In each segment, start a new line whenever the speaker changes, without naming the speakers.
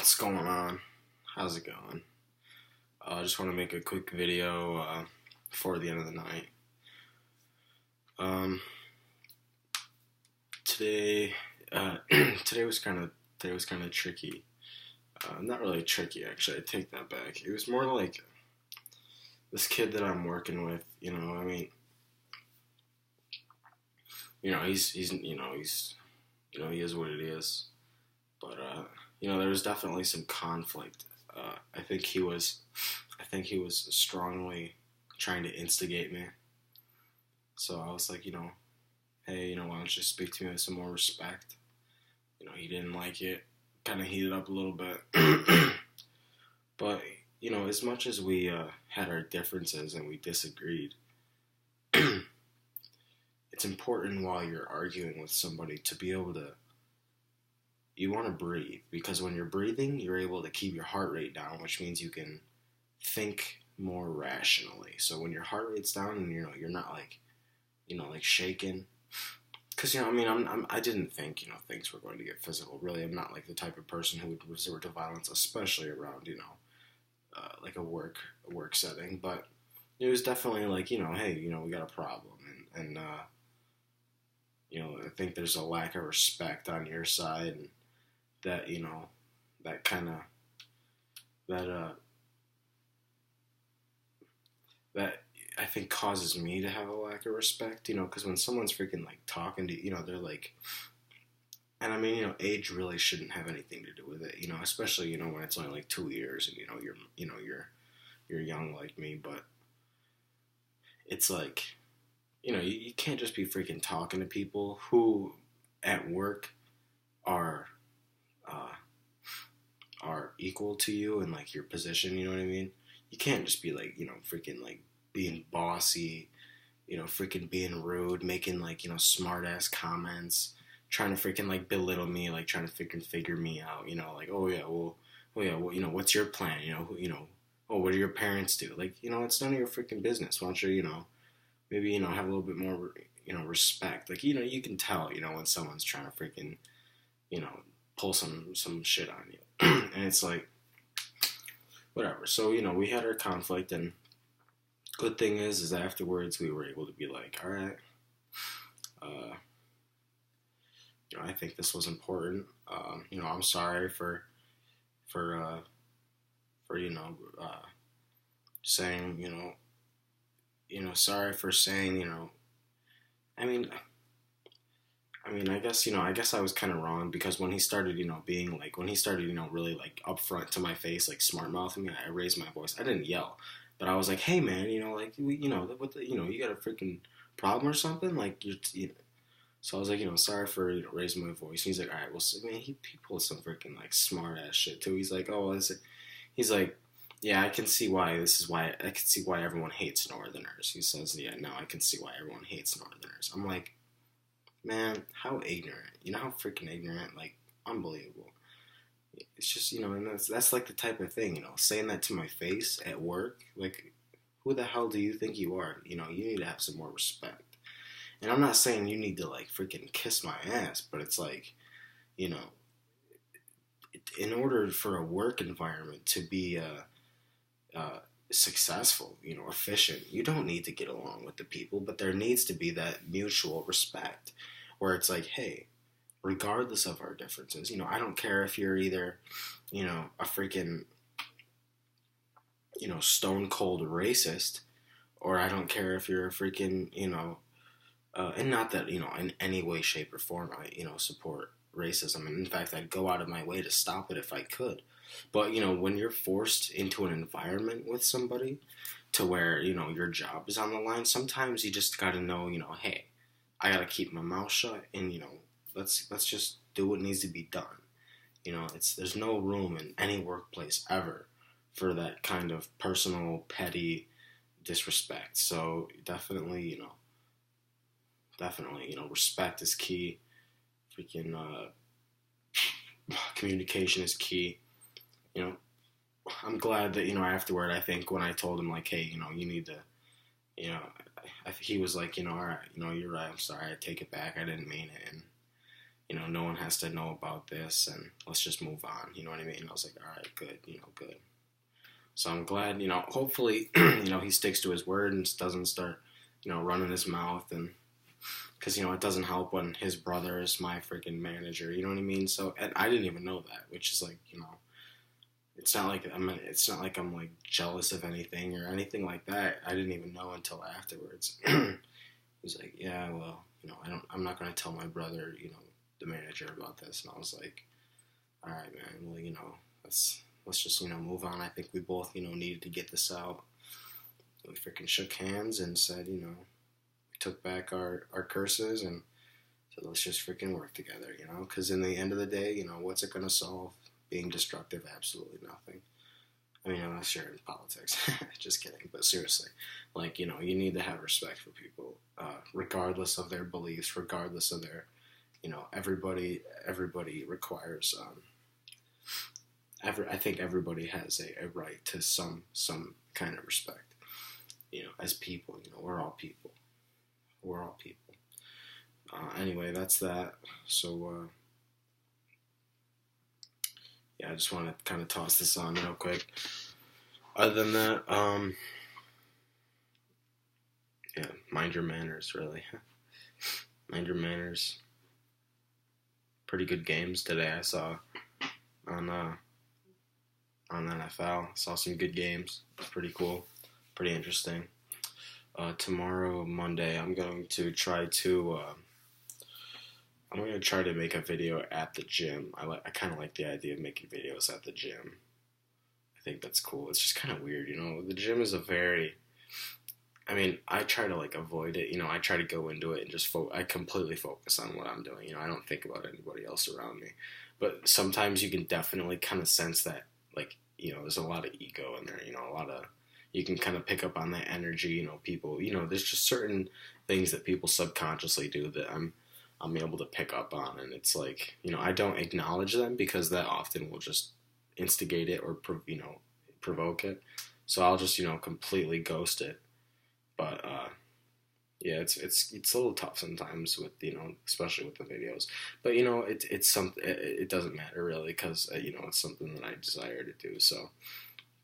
What's going on? How's it going? I just want to make a quick video before the end of the night. Um, today, today was kind of tricky. Not really tricky, actually. I take that back. It was more like this kid that I'm working with. He is what it is. But there was definitely some conflict. I think he was strongly trying to instigate me. So I was like, hey, why don't you speak to me with some more respect? He didn't like it. Kind of heated up a little bit. But, as much as we had our differences and we disagreed, it's important while you're arguing with somebody to be able to, you want to breathe, because when you're breathing, you're able to keep your heart rate down, which means you can think more rationally. So when your heart rate's down and you're not like shaking, because I didn't think things were going to get physical. Really, I'm not like the type of person who would resort to violence, especially around like a work setting. But it was definitely like hey, we got a problem, and I think there's a lack of respect on your side, and that that kind of that I think causes me to have a lack of respect, because when someone's freaking like talking to they're like, and age really shouldn't have anything to do with it, especially when it's only like 2 years and you're young like me, but it's like you can't just be freaking talking to people who at work are equal to you and like your position, you know what I mean? You can't just be like, freaking like being bossy, freaking being rude, making like, smart ass comments, trying to freaking like belittle me, like trying to freaking figure me out, like, well, what's your plan? Oh, what do your parents do? Like, it's none of your freaking business. Why don't you, maybe, have a little bit more, respect. Like, you can tell, when someone's trying to freaking, pull some shit on you. And it's like, whatever. So, we had our conflict, and good thing is afterwards we were able to be like, all right, I think this was important. I'm sorry for saying, sorry for saying, I guess I was kind of wrong, because when he started, being like, really like upfront to my face, like smart mouthing me, I raised my voice. I didn't yell, but I was like, hey man, like, you got a freaking problem or something? Like, So I was like, sorry for raising my voice. And he's like, all right, well, man, he pulled some freaking like smart ass shit too. He's like, oh, he's like, yeah, I can see why everyone hates Northerners. He says, yeah, no, I can see why everyone hates Northerners. I'm like, man, how ignorant. How freaking ignorant, like, unbelievable. It's just, and that's like the type of thing, saying that to my face at work, like, who the hell do you think you are? You need to have some more respect. And I'm not saying you need to, like, freaking kiss my ass, but it's like, in order for a work environment to be successful, efficient, you don't need to get along with the people, but there needs to be that mutual respect where it's like, hey, regardless of our differences, I don't care if you're either, a freaking, stone cold racist, or I don't care if you're a freaking, and not that, in any way, shape, or form I, support racism. And in fact, I'd go out of my way to stop it if I could. But, when you're forced into an environment with somebody to where, your job is on the line, sometimes you just got to know, hey, I got to keep my mouth shut, and, let's just do what needs to be done. There's no room in any workplace ever for that kind of personal, petty disrespect. So definitely, respect is key. Freaking communication is key. I'm glad that, afterward, I think when I told him, like, hey, you need to, he was like, all right, you're right, I'm sorry, I take it back, I didn't mean it. And, no one has to know about this, and let's just move on. You know what I mean? I was like, all right, good, good. So I'm glad, hopefully, he sticks to his word and doesn't start, running his mouth, and because, it doesn't help when his brother is my freaking manager, you know what I mean? So, and I didn't even know that, which is like, it's not like I'm like jealous of anything or anything like that. I didn't even know until afterwards. He's like, yeah, well, I'm not going to tell my brother, the manager about this. And I was like, all right, man, well, let's just, move on. I think we both, needed to get this out. We freaking shook hands and said, we took back our curses and said, let's just freaking work together, because in the end of the day, what's it going to solve? Being destructive? Absolutely nothing. I mean, I'm not sure in politics. Just kidding. But seriously, like, you need to have respect for people, regardless of their beliefs, regardless of their, everybody requires, I think everybody has a right to some kind of respect, as people, we're all people. We're all people. Anyway, that's that. So, yeah, I just want to kind of toss this on real quick. Other than that, yeah, mind your manners, really. Mind your manners. Pretty good games today I saw on NFL. Saw some good games. It was pretty cool. Pretty interesting. Tomorrow, Monday, I'm going to try to make a video at the gym. I kind of like the idea of making videos at the gym. I think that's cool. It's just kind of weird, The gym is I try to like avoid it. I try to go into it and just I completely focus on what I'm doing. I don't think about anybody else around me. But sometimes you can definitely kind of sense that, like, there's a lot of ego in there. You can kind of pick up on that energy. People. There's just certain things that people subconsciously do that I'm able to pick up on, and it's like, I don't acknowledge them because that often will just instigate it or provoke it. So I'll just completely ghost it. But yeah, it's a little tough sometimes with especially with the videos. But it's something. It doesn't matter really because it's something that I desire to do. So,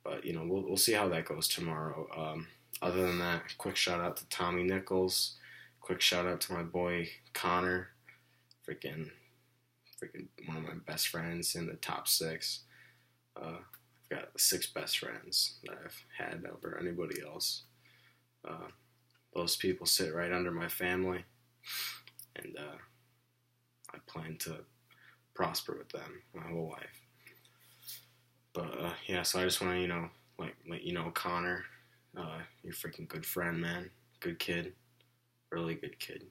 but we'll see how that goes tomorrow. Other than that, quick shout out to Tommy Nichols. Quick shout out to my boy Connor. Freaking one of my best friends in the top 6. I've got 6 best friends that I've had over anybody else. Those people sit right under my family, and I plan to prosper with them my whole life. But yeah, so I just want to let you know, Connor, you're a freaking good friend, man. Good kid, really good kid.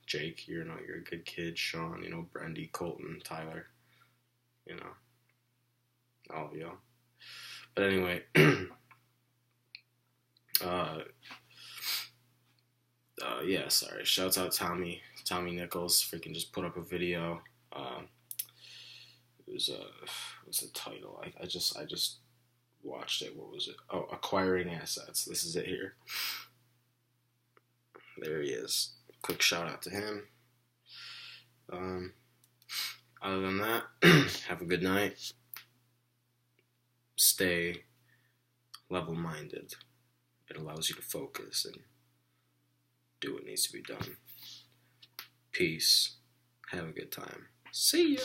Jake, you're a good kid. Sean, Brendy, Colton, Tyler, all of y'all. But anyway, yeah, sorry. Shouts out Tommy Nichols. Freaking just put up a video. It was what's the title? I just watched it. What was it? Oh, Acquiring Assets. This is it here. There he is. Quick shout out to him. Other than that, have a good night. Stay level-minded. It allows you to focus and do what needs to be done. Peace. Have a good time. See ya.